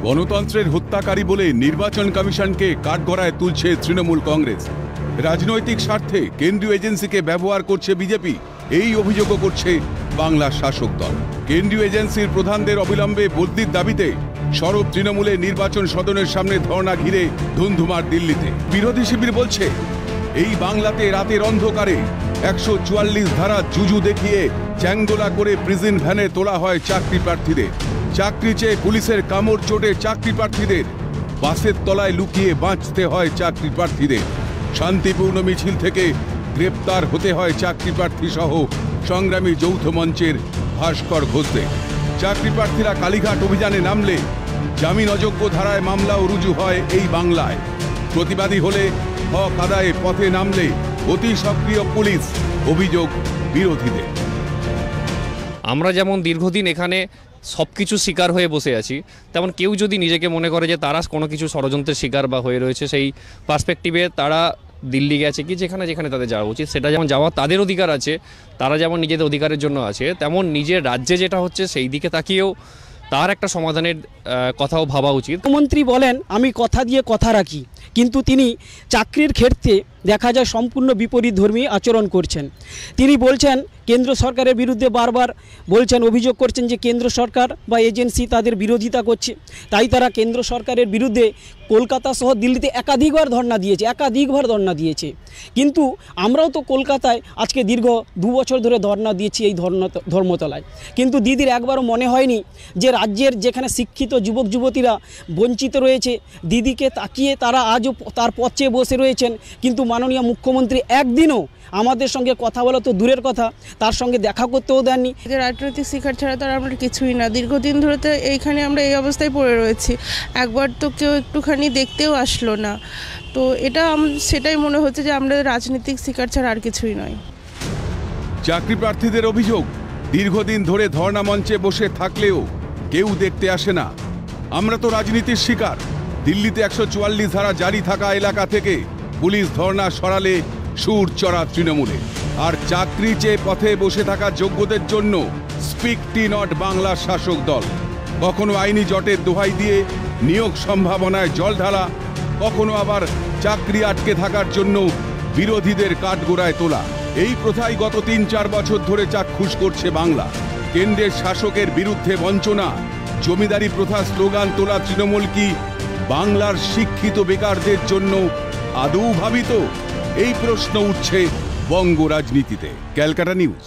গণতন্ত্রের হত্যাকারী বলে নির্বাচন কমিশনকে কাঠগড়ায় তুলছে তৃণমূল কংগ্রেস। রাজনৈতিক স্বার্থে কেন্দ্রীয় এজেন্সিকে ব্যবহার করছে বিজেপি, এই অভিযোগও করছে বাংলার শাসক দল। কেন্দ্রীয় এজেন্সির প্রধানদের অবিলম্বে বদলির দাবিতে সরব তৃণমূলের নির্বাচন সদনের সামনে ধর্ণা ঘিরে ধুন্ধুমার দিল্লিতে। বিরোধী শিবির বলছে, এই বাংলাতে রাতের অন্ধকারে 144 ধারা জুজু দেখিয়ে চ্যাংদোলা করে প্রিজন ভ্যানে তোলা হয় চাকরি প্রার্থীদের। চাকরি চেয়ে পুলিশের কামড় চোটে চাকরি প্রার্থীদের, বাসের তলায় লুকিয়ে বাঁচতে হয় চাকরি প্রার্থীদের। শান্তিপূর্ণ মিছিল থেকে গ্রেপ্তার হতে হয় চাকরি প্রার্থী সহ সংগ্রামী যৌথ মঞ্চের ভাস্কর ঘোষদের। চাকরি প্রার্থীরা কালীঘাট অভিযানে নামলে জামিন অযোগ্য ধারায় মামলাও রুজু হয় এই বাংলায়। প্রতিবাদী হলে হক আদায়ে পথে নামলে অতি সক্রিয় পুলিশ, অভিযোগ বিরোধীদের। আমরা যেমন দীর্ঘদিন এখানে সব কিছু শিকার হয়ে বসে আছি, তেমন কেউ যদি নিজেকে মনে করে যে তারা কোনো কিছু ষড়যন্ত্রের শিকার বা হয়ে রয়েছে, সেই পার্সপেক্টিভে তারা দিল্লি গেছে কি যেখানে যেখানে তাদের যাওয়া উচিত, সেটা যেমন যাওয়া তাদের অধিকার আছে, তারা যেমন নিজেদের অধিকারের জন্য আছে, তেমন নিজের রাজ্যে যেটা হচ্ছে সেই দিকে তাকিয়েও তার একটা সমাধানের কথাও ভাবা উচিত। মুখ্যমন্ত্রী বলেন আমি কথা দিয়ে কথা রাখি, কিন্তু তিনি চাকরির ক্ষেত্রে দেখা যায় সম্পূর্ণ বিপরীতধর্মী আচরণ করছেন। তিনি বলছেন কেন্দ্র সরকারের বিরুদ্ধে বারবার বলছেন, অভিযোগ করছেন যে কেন্দ্র সরকার বা এজেন্সি তাদের বিরোধিতা করছে, তাই তারা কেন্দ্র সরকারের বিরুদ্ধে কলকাতা সহ দিল্লিতে একাধিকবার ধর্ণা দিয়েছে। কিন্তু আমরাও তো কলকাতায় আজকে দীর্ঘ 2 বছর ধরে ধর্ণা দিয়েছি এই ধর্মতলায়, কিন্তু দিদির একবারও মনে হয়নি যে রাজ্যের যেখানে শিক্ষিত যুবক যুবতীরা বঞ্চিত রয়েছে, দিদিকে তাকিয়ে তারা আজও তার পথে বসে রয়েছেন, কিন্তু মাননীয় মুখ্যমন্ত্রী একদিনও আমাদের সঙ্গে কথা বলা তো দূরের কথা, তার সঙ্গে দেখা করতেও দেননি। রাজনৈতিক শিক্ষার ছাড়া তো আমরা কিছুই না। দীর্ঘদিন ধরে তো এইখানে আমরা এই অবস্থায় পড়ে রয়েছি, একবার তো কেউ একটুখানি দেখতেও আসলো না। তো এটা সেটাই মনে হচ্ছে যে আমরা রাজনৈতিক শিক্ষার ছাড়া আর কিছুই নয়। চাকরি প্রার্থীদের অভিযোগ, দীর্ঘদিন ধরে ধর্ণা মঞ্চে বসে থাকলেও কেউ দেখতে আসে না। আমরা তো রাজনীতির শিকার। দিল্লিতে 144 ধারা জারি থাকা এলাকা থেকে পুলিশ ধর্ণা সরালে সুর চড়া তৃণমূলে। আর চাকরি চেয়ে পথে বসে থাকা যোগ্যদের জন্য স্পিক টি নট বাংলার শাসক দল। কখনো আইনি জটের দোহাই দিয়ে নিয়োগ সম্ভাবনায় জল ঢালা, কখনো আবার চাকরি আটকে থাকার জন্য বিরোধীদের কাঠগড়ায় তোলা। এই প্রথাই গত 3-4 বছর ধরে চাক্ষুষ করছে বাংলা। কেন্দ্রের শাসকের বিরুদ্ধে বঞ্চনা, জমিদারি প্রথা স্লোগান তোলা তৃণমূল কি বাংলার শিক্ষিত বেকারদের জন্য আদৌ ভাবিত? এই প্রশ্ন উঠছে বঙ্গ রাজনীতিতে। ক্যালকাটা নিউজ।